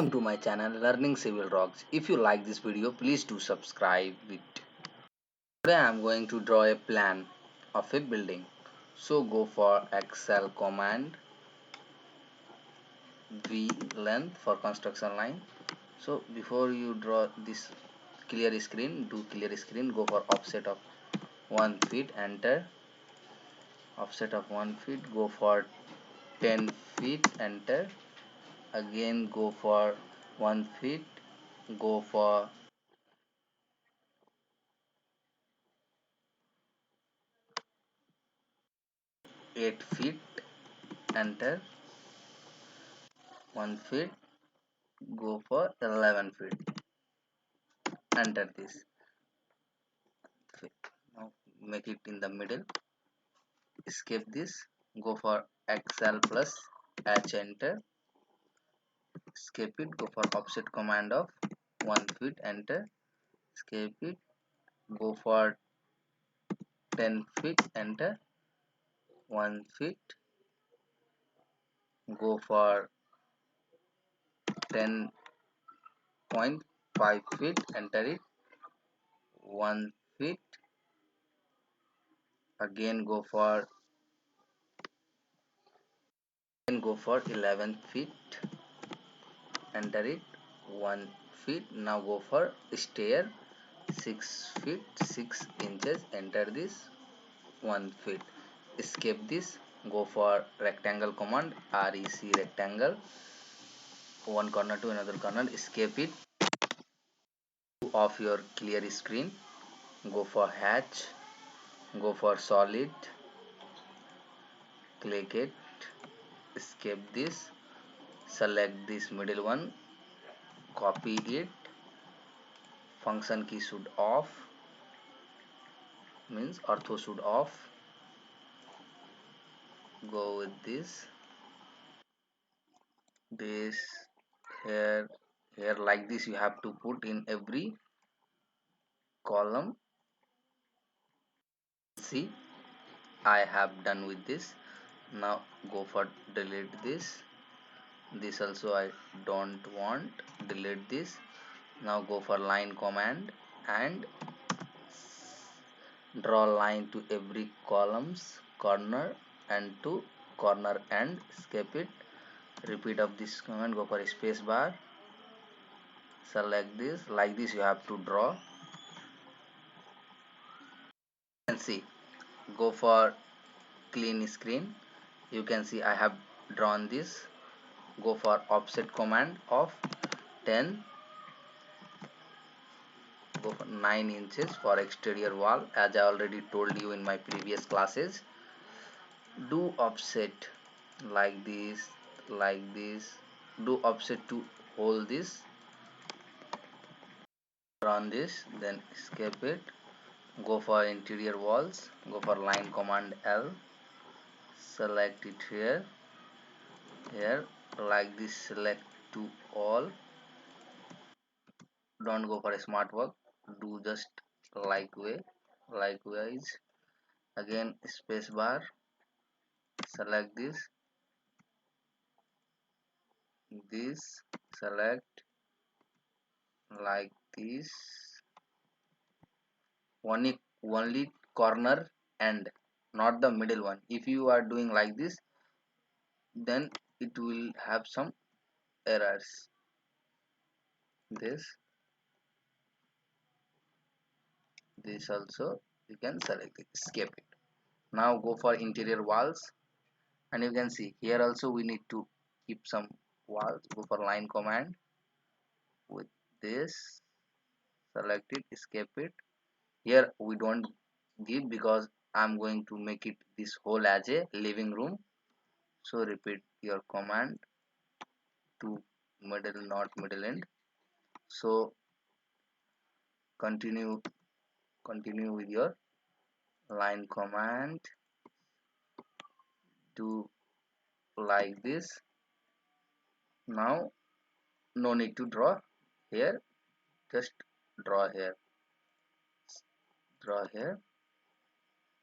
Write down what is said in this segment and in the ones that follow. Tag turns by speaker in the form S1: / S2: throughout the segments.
S1: Welcome to my channel Learning Civil Rocks. If you like this video, please do subscribe it. Today I am going to draw a plan of a building. So go for Excel command V length for construction line. So before you draw this clear screen, do clear screen, go for offset of 1 feet, enter. Offset of 1 feet, go for 10 feet, enter. Again go for 1 feet, go for 8 feet, enter. 1 feet, go for 11 feet, enter this. Now make it in the middle, escape this, go for Excel plus H, enter. Escape it, go for offset command of 1 feet, enter. Escape it, go for 10 feet, enter. 1 feet, go for 10.5 feet, enter it. 1 feet, again go for 11 feet, enter it. 1 feet, now go for stair 6 feet 6 inches, enter this. 1 feet, escape this, go for rectangle command, rec rectangle, one corner to another corner, escape it. Off your clear screen, go for hatch, go for solid, click it, escape this, select this middle one, copy it. Function key should off, means ortho should off. Go with this here, like this you have to put in every column. See, I have done with this. Now go for delete this also I don't want, delete this. Now go for line command and draw line to every columns corner and to corner and escape it. Repeat of this command, go for space bar, select this, like this you have to draw. And see, go for clean screen, you can see I have drawn this. Go for offset command of 10, go for 9 inches for exterior wall, as I already told you in my previous classes. Do offset like this, do offset to hold this, run this, then escape it. Go for interior walls, go for line command L, select it here, like this, select to all. Don't go for a smart work, do just likewise. Again space bar, select this, select like this. Only corner end, not the middle one. If you are doing like this, then it will have some errors. This also you can select it, escape it. Now go for interior walls, and you can see here also we need to keep some walls. Go for line command with this, select it, escape it. Here we don't give because I'm going to make it this whole as a living room. So repeat your command to middle, not middle end. So continue with your line command, do like this. Now no need to draw here, just draw here.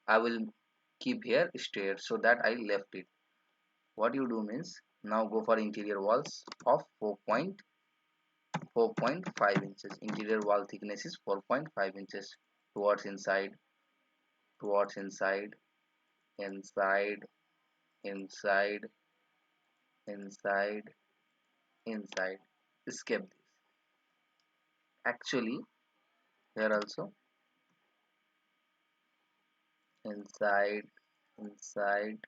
S1: I will keep here straight so that I left it. What you do means, now go for interior walls of 4 point. 4.5 inches. Interior wall thickness is 4.5 inches. Towards inside, towards inside, inside, inside, inside, inside. Escape this. Actually, here also inside, inside,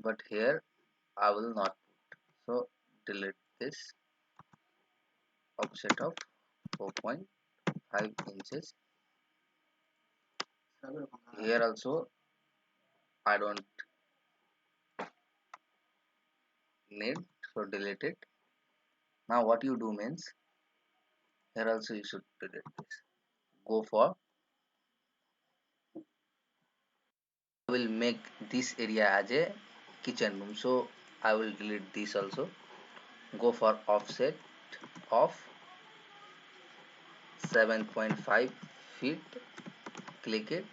S1: but here I will not put. So delete this. Offset of 4.5 inches. Here also I don't need, so delete it. Now what you do means, here also you should delete this. Go for, I will make this area as a kitchen room, so I will delete this also. Go for offset of 7.5 feet, click it,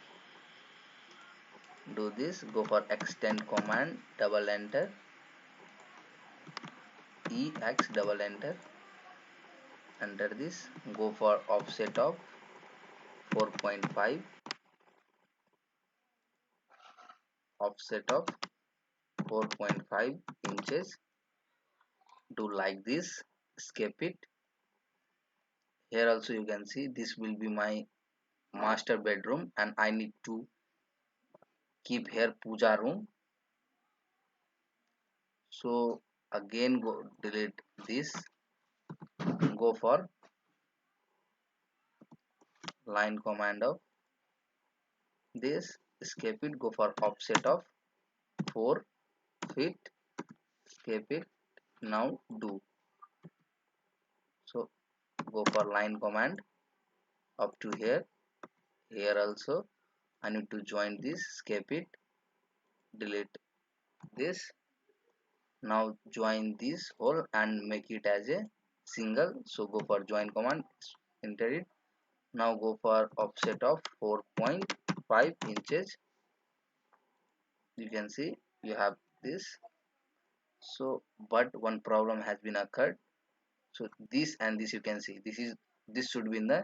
S1: do this, go for extend command, double enter, EX double enter, enter this, go for offset of 4.5, offset of 4.5 inches, do like this, escape it. Here also you can see this will be my master bedroom and I need to keep here puja room. So again go delete this, go for line command of this, escape it, go for offset of 4 feet, escape it. Now do, so go for line command up to here. Here also I need to join this, escape it, delete this. Now join this hole and make it as a single, so go for join command, enter it. Now go for offset of 4.5 inches. You can see you have this. So but one problem has been occurred. So this and this, you can see this should be in the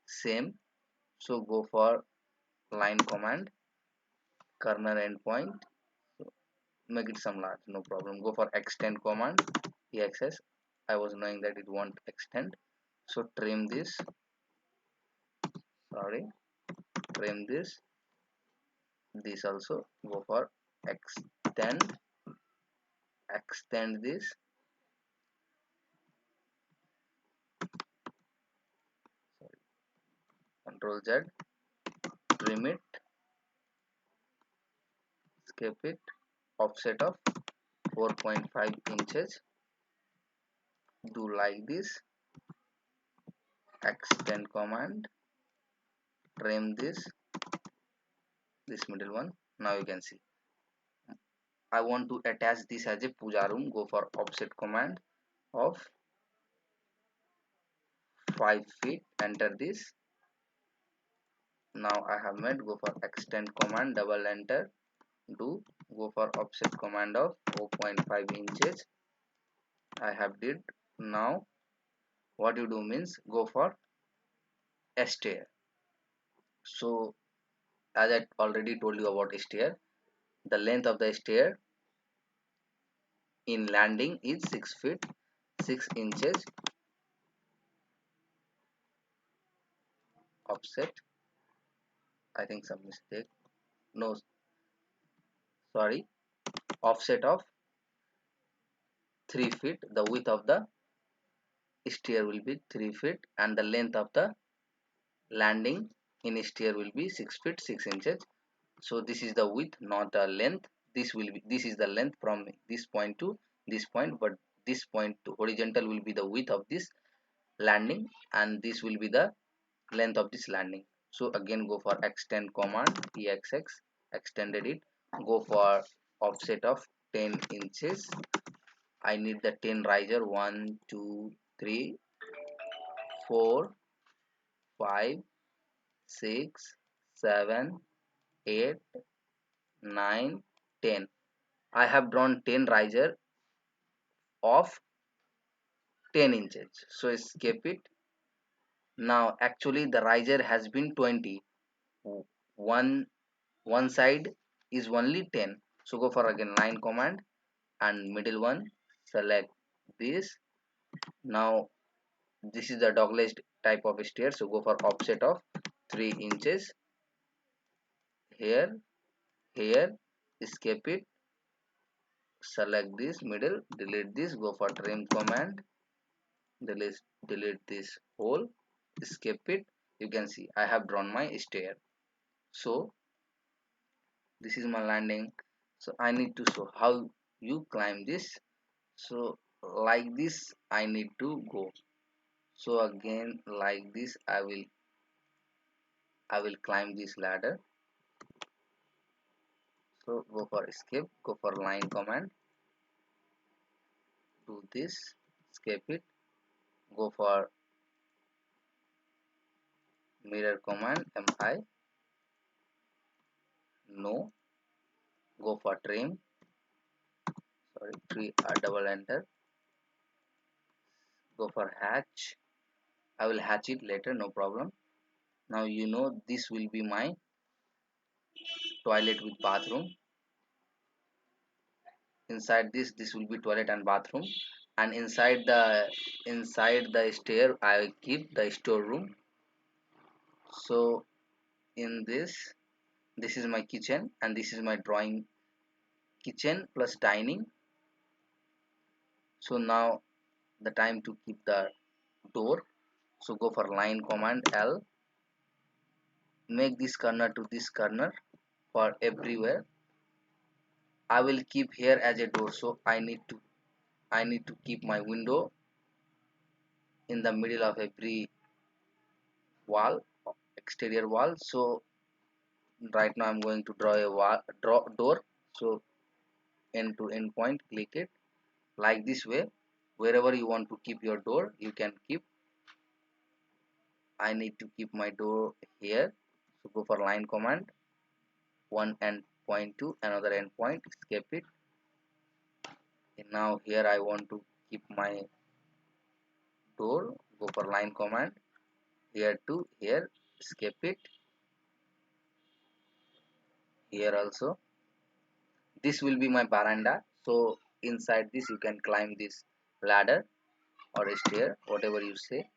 S1: same. So go for line command, corner endpoint, so make it some large, no problem. Go for extend command, EXS. I was knowing that it won't extend, so trim this, sorry, trim this also. Go for extend, extend this, Control Z, trim it, escape it, offset of 4.5 inches, do like this, extend command, trim this middle one. Now you can see I want to attach this as a puja room. Go for offset command of 5 feet, enter this. Now I have made, go for extend command, double enter, do, go for offset command of 4.5 inches. I have did. Now what you do means, go for stair. So as I already told you about stair, the length of the stair in landing is 6 feet 6 inches. Offset, I think some mistake, no, sorry, offset of 3 feet. The width of the stair will be 3 feet and the length of the landing in stair will be 6 feet 6 inches. So this is the width, not the length. This is the length from this point to this point, but this point to horizontal will be the width of this landing and this will be the length of this landing. So again go for extend command, EXX, extended it, go for offset of 10 inches. I need the 10 riser, 1 2 3 4 5 6 7 8 9 10. I have drawn 10 riser of 10 inches, so escape it. Now actually the riser has been 20. one one side is only 10, so go for again line command and middle one, select this. Now this is the dog leg type of stair, so go for offset of 3 inches. Here escape it, select this middle, delete this, go for trim command, delete this whole, escape it. You can see I have drawn my stair. So this is my landing. So I need to show how you climb this. So like this I need to go. So again like this I will climb this ladder. So go for escape, go for line command, do this, escape it, go for mirror command, mi, no, go for trim, sorry, three double enter, go for hatch. I will hatch it later, no problem. Now you know this will be my toilet with bathroom. Inside this will be toilet and bathroom, and inside the stair I will keep the storeroom. So in this is my kitchen and this is my drawing kitchen plus dining. So now the time to keep the door. So go for line command L, make this corner to this corner for everywhere. I will keep here as a door, so I need to keep my window in the middle of every wall, exterior wall. So right now I'm going to draw a draw door. So end to end point, click it like this way. Wherever you want to keep your door you can keep. I need to keep my door here, so go for line command, one end point to another end point, escape it. And now here I want to keep my door, go for line command, here to here, escape it. Here also this will be my veranda, so inside this you can climb this ladder or a stair, whatever you say.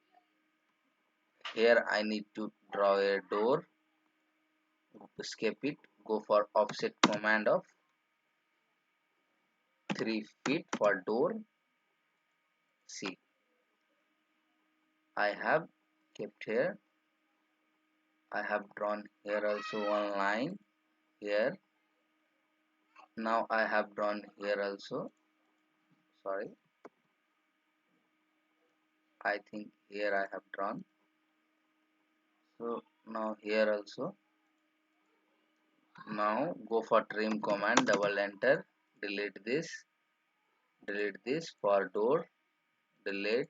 S1: Here I need to draw a door, escape it, go for offset command of 3 feet for door. See, I have kept here, I have drawn here also one line here. Now I have drawn here also, sorry, I think here I have drawn. So now here also, now go for trim command, double enter, delete this for door, delete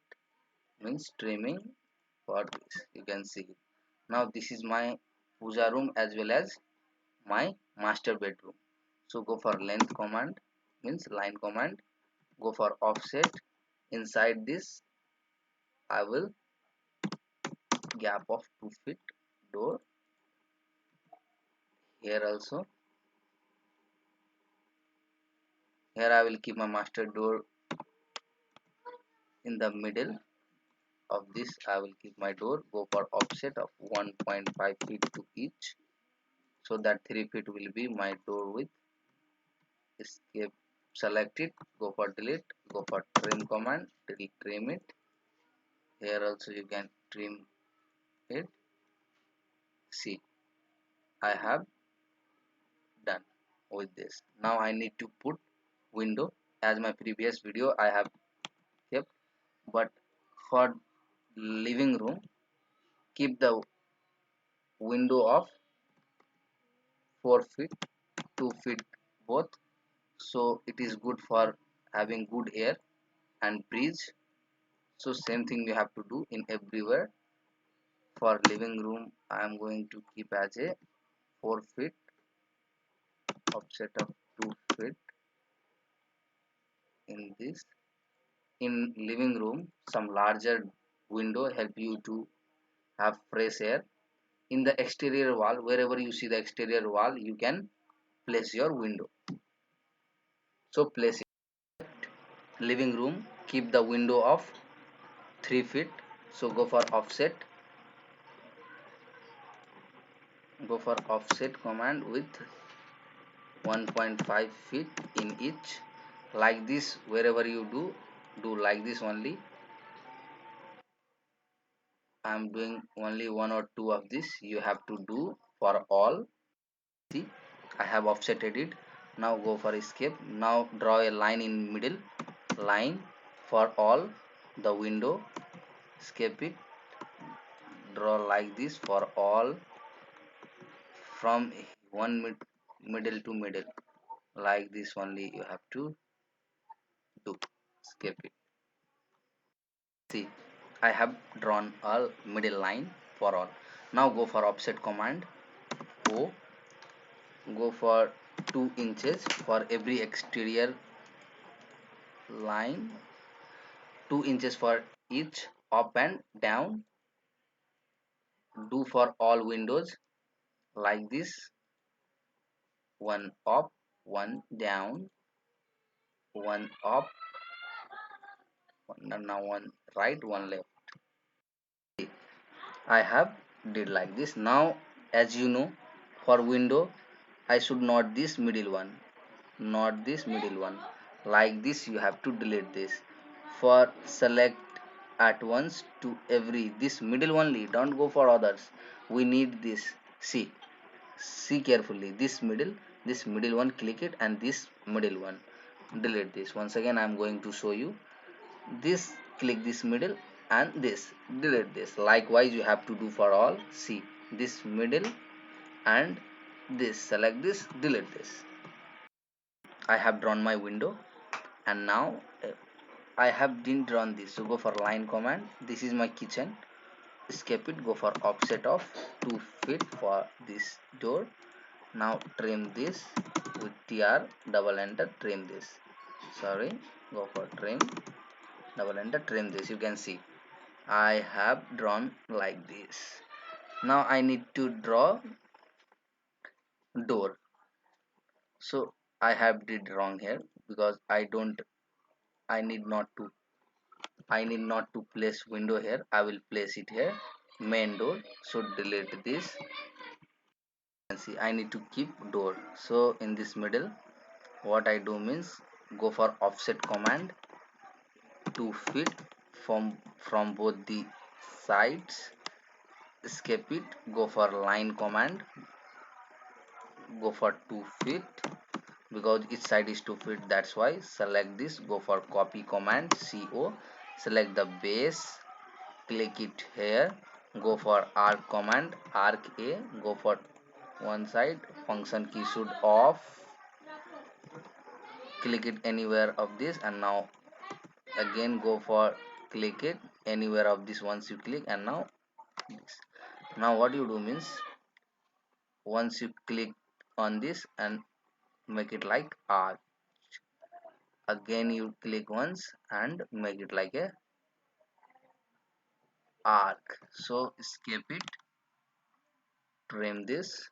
S1: means trimming for this. You can see now this is my puja room as well as my master bedroom. So go for length command, means line command, go for offset. Inside this I will gap of 2 feet door. Here also, here I will keep my master door in the middle of this. I will keep my door, go for offset of 1.5 feet to each, so that 3 feet will be my door width. Escape, select it, go for delete, go for trim command, trim it. Here also you can trim it. See, I have done with this. Now I need to put window, as my previous video I have kept, but for living room keep the window of 4 feet, 2 feet both, so it is good for having good air and breeze. So same thing you have to do in everywhere. For living room I am going to keep as a 4 feet, offset of 2 feet. in this. In living room, some larger window help you to have fresh air. In the exterior wall, wherever you see the exterior wall, you can place your window. So place it. Living room, keep the window of 3 feet. So go for offset command with 1.5 feet in each. Like this, wherever you do like this only. I am doing only one or two of this. You have to do for all. See, I have offsetted it. Now go for escape. Now draw a line in middle. Line for all the window. Escape it. Draw like this for all from one middle to middle. Like this only you have to do. Escape it. See, I have drawn a middle line for all. Now go for offset command. O, go for 2 inches for every exterior line, 2 inches for each up and down. Do for all windows like this, one up, one down, one up, one right, one left. I have did like this. Now as you know, for window I should not this middle one, not this middle one. Like this you have to delete this. For select at once to every this middle only, don't go for others. We need this. See carefully, this middle one, click it, and this middle one delete this. Once again I am going to show you this. Click this middle and this, delete this. Likewise you have to do for all. See, this middle and this, select this, delete this. I have drawn my window, and now I have didn't drawn this, so go for line command. This is my kitchen. Escape it, go for offset of 2 feet for this door. Now trim this with TR, double enter, trim this. Sorry, go for trim, double enter, trim this. You can see I have drawn like this. Now I need to draw door. So I have did wrong here because I need not to place window here. I will place it here, main door. So delete this, and see I need to keep door. So in this middle, what I do means go for offset command, 2 feet from both the sides. Escape it, go for line command, go for 2 feet because each side is 2 feet, that's why. Select this, go for copy command, CO, select the base, click it here, go for arc command, arc A, go for one side, function key should off, click it anywhere of this, and now again go for click it anywhere of this. Once you click, and now this. Now what you do means once you click on this and make it like arc, again you click once and make it like a arc. So escape it, trim this.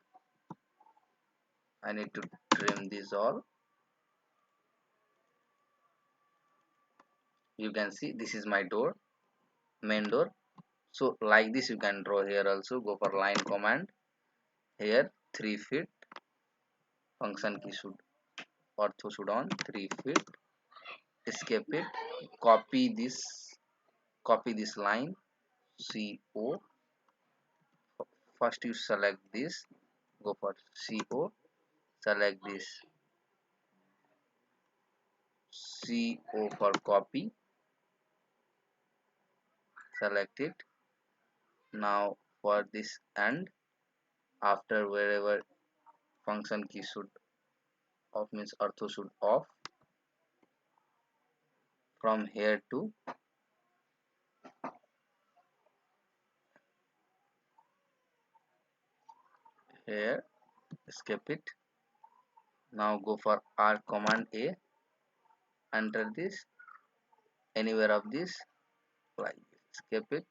S1: I need to trim this all. You can see this is my door, main door. So like this you can draw here also. Go for line command, here 3 feet, function key should ortho should on 3 feet. Escape it, copy this line, CO. First you select this, go for CO, select this, CO for copy, select it. Now for this and after wherever function key should off means ortho should off, from here to here. Escape it. Now go for R command A, enter this anywhere of this, like this. Skip it.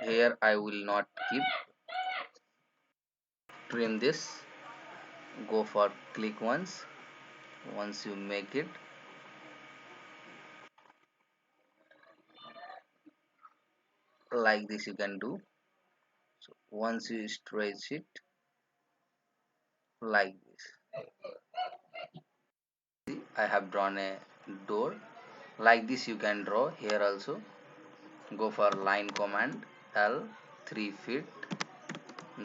S1: Here I will not keep. Trim this. Go for click once you make it, like this you can do. So once you stretch it like this, see, I have drawn a door. Like this you can draw here also. Go for line command L, 3 feet,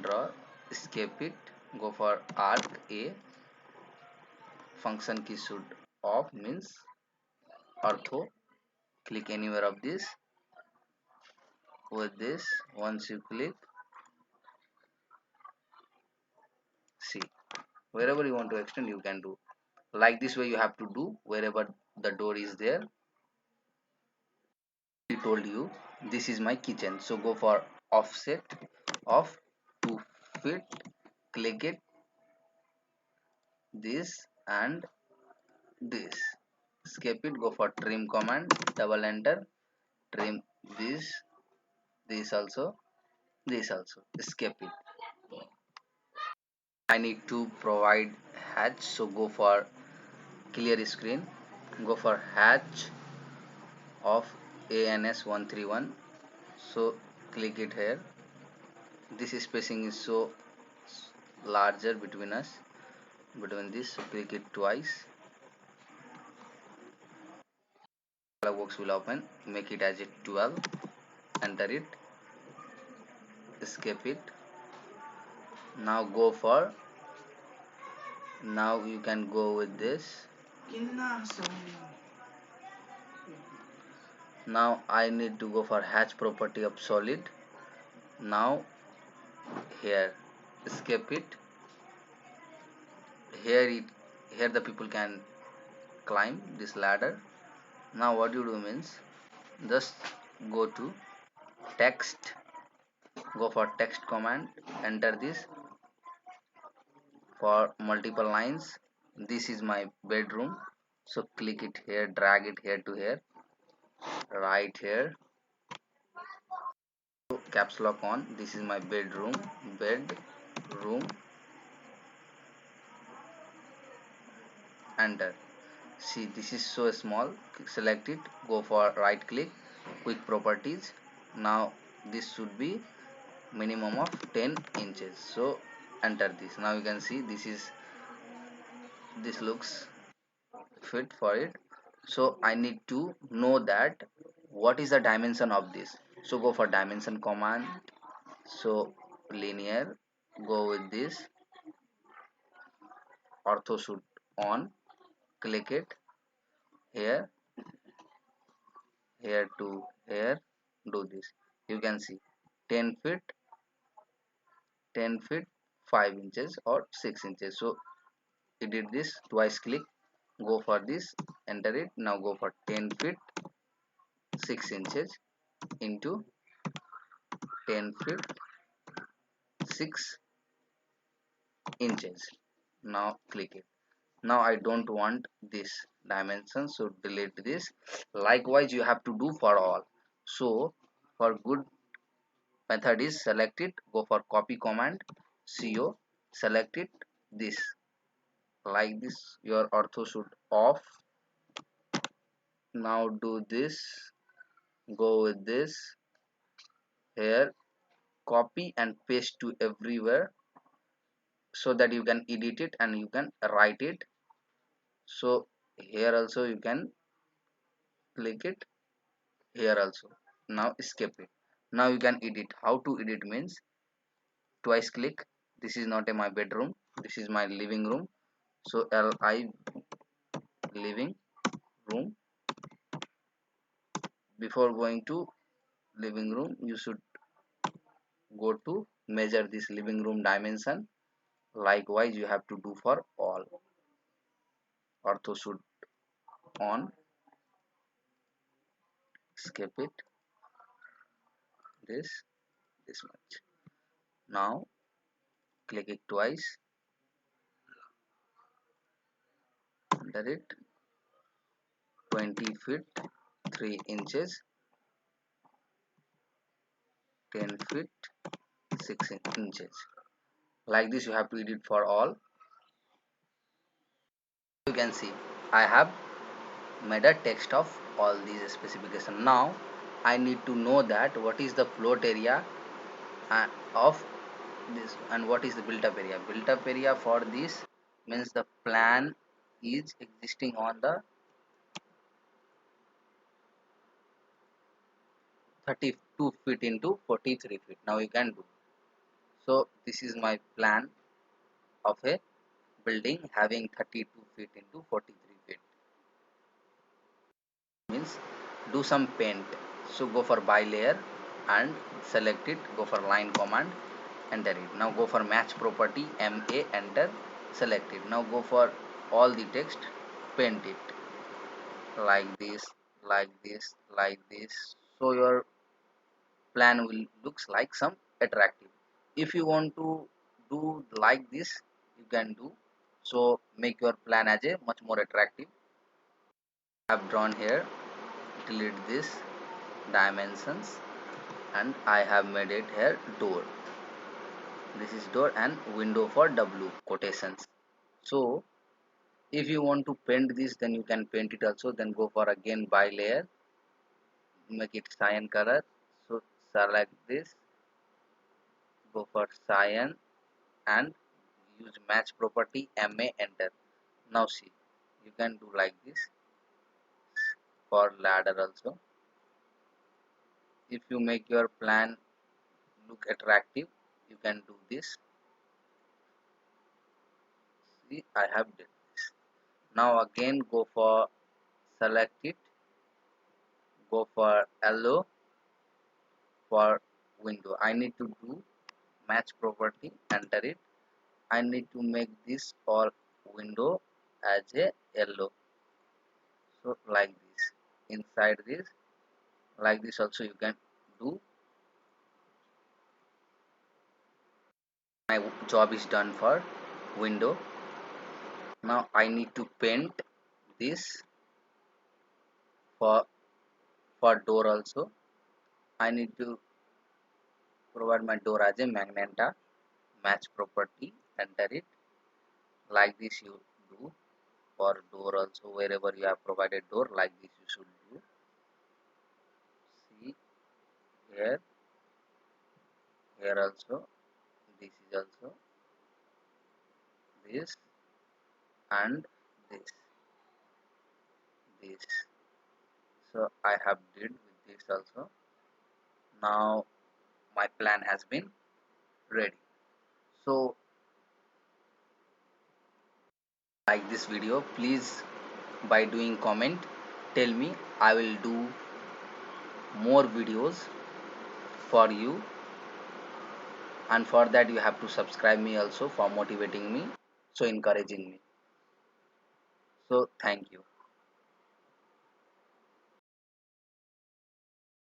S1: draw, escape it, go for arc A, function key should off means ortho, click anywhere of this. With this, once you click, see, wherever you want to extend you can do. Like this way you have to do wherever the door is there. I told you this is my kitchen, so go for offset of 2 feet, click it, this and this, escape it, go for trim command, double enter, trim this, this also, this also, escape it. I need to provide hatch, so go for clear screen, go for hatch of ANS131, so click it here. This spacing is so larger between us, between this, so click it twice. Box will open, make it as a 12, enter it, escape it. Now go for, now you can go with this. Now I need to go for hatch property of solid. Now here, escape it. Here the people can climb this ladder. Now what you do means, just go to text, go for text command, enter this for multiple lines. This is my bedroom, so click it here, drag it here to here, right here, so caps lock on. This is my bedroom, bedroom, enter. See, this is so small, select it, go for right click, quick properties. Now this should be minimum of 10 inches, so enter this. Now you can see this looks fit for it. So I need to know that what is the dimension of this, so go for dimension command, so linear, go with this, ortho should on, click it here, here to here, do this. You can see 10 feet, 10 feet 5 inches or 6 inches. So it did this, twice click, go for this, enter it. Now go for 10 feet 6 inches into 10 feet 6 inches. Now click it. Now I don't want this dimension, so delete this. Likewise you have to do for all. So for good method is select it, go for copy command, co, select it, this, like this, your ortho should off. Now do this, go with this here, copy and paste to everywhere, so that you can edit it and you can write it. So here also you can click it, here also. Now escape it. Now you can edit. How to edit means, twice click, this is not my bedroom, this is my living room, so li living room. Before going to living room you should go to measure this living room dimension. Likewise you have to do for all. Ortho should on, skip it, this much. Now click it twice, enter it, 20 feet 3 inches, 10 feet 6 inches. Like this you have to edit for all. You can see I have made a text of all these specifications. Now I need to know that what is the float area of this and what is the built up area. Built up area for this means the plan is existing on the 32 feet into 43 feet. Now you can do. So this is my plan of a building having 32 feet into 43 feet. Means do some paint. So go for by layer and select it, go for line command, enter it. Now go for match property, MA, enter, select it. Now go for all the text, paint it like this, like this, like this, so your plan will looks like some attractive. If you want to do like this, you can do. So make your plan as a much more attractive. I have drawn here, delete this dimensions, and I have made it here door. This is door and window for W quotations. So if you want to paint this, then you can paint it also. Then go for again by layer, make it cyan color. So select this, go for cyan and use match property, MA, enter. Now see, you can do like this for ladder also. If you make your plan look attractive, you can do this. See, I have did this. Now again go for select it, go for yellow for window. I need to do match property, enter it. I need to make this all window as a yellow. So like this, inside this, like this also you can do. My job is done for window. Now I need to paint this for door also. I need to provide my door as a magenta, match property, enter it. Like this you do for door also. Wherever you have provided door, like this you should do. See here, here also, this is also this and this. So I have did with this also. Now my plan has been ready. So like this video, please, by doing comment, tell me. I will do more videos for you, and for that you have to subscribe me also for motivating me, so encouraging me. So thank you.